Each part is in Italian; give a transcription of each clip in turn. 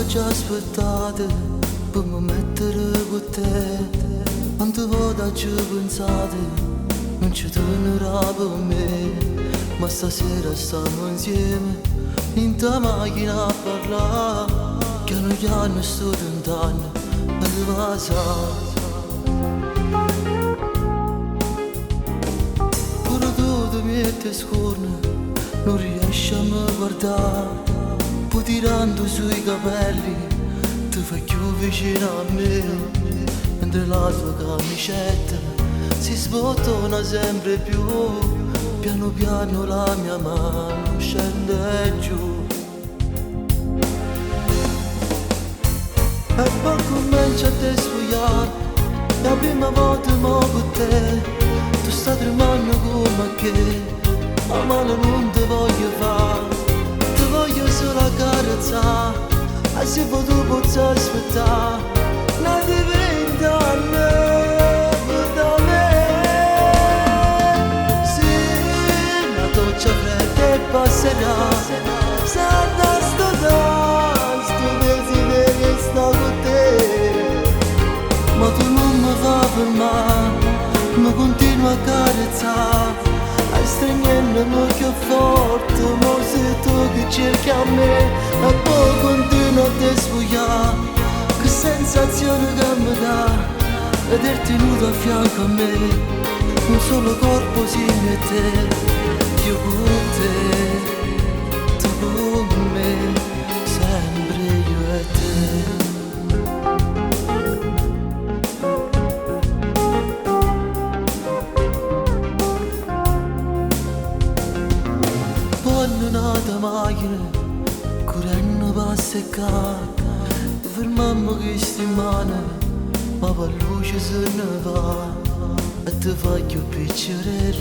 già aspettate per mi mettere con te. Quante volte ci pensate non ci tornerà per me, ma stasera stiamo insieme in ta macchina a parlare. Piano piano sto tentando di passare. Pure tu ti metti scorno, non riesci a me guardare. Poi tirando sui capelli ti fai più vicino a me, mentre la tua camicetta si sbottona sempre più. Piano piano la mia mano scende giù e poi comincia a te sfogliare. La prima volta mo con te tu stai tremando come che, ma male non ti voglio fare, ti voglio solo accarezzare. E se poi tu posso aspettare non diventa da me. Sì, una doccia fredda e passerà, santa sto desiderio sta con te. Ma tu non mi fa fermare, mi continua a carezzare, stringendomi più forte, ma sei tu che cerchi a me. E poi continuo a te sfogliare, che sensazione che mi dà vederti nudo a fianco a me, un solo corpo simile a te, io con te, tu con me, sempre io e te. Nata macchina, correndo per seccare, fermiamo queste mani, ma per luce se ne va. E ti voglio piacere,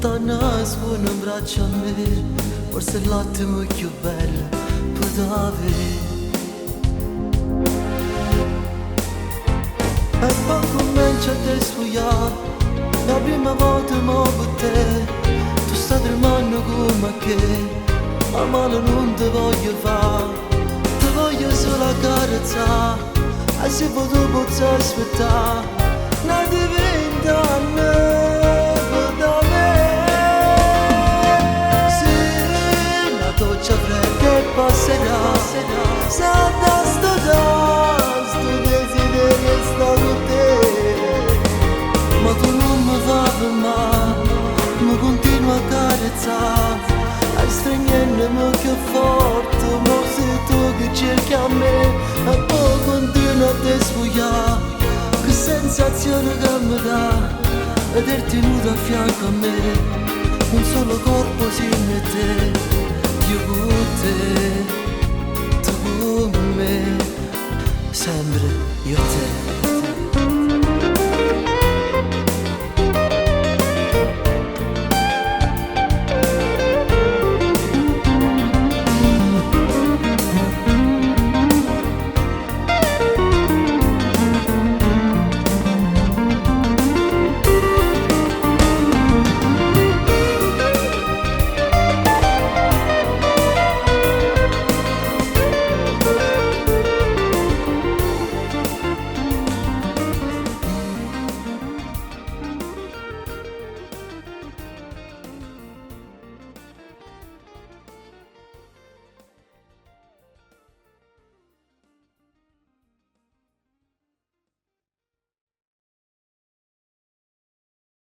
torna suona in braccio a me, forse è l'attimo più bello per avere. E poi comincia a te sfogliare, la prima volta mo con te. Tu stai tremando come che, ma male non ti voglio fare, ti voglio solo accarezzare. E se poi tu posso aspettare non diventa da me. Sì, una doccia fredda e passerà, santa sto desiderio sta con te. Ma tu non mi fai fermare, mi continua a carezzare, stringendomi più forte, ma sei tu che cerchi a me. E poi continuo a te sfogliare, che sensazione che mi dà vederti nudo a fianco a me, un solo corpo simile a te.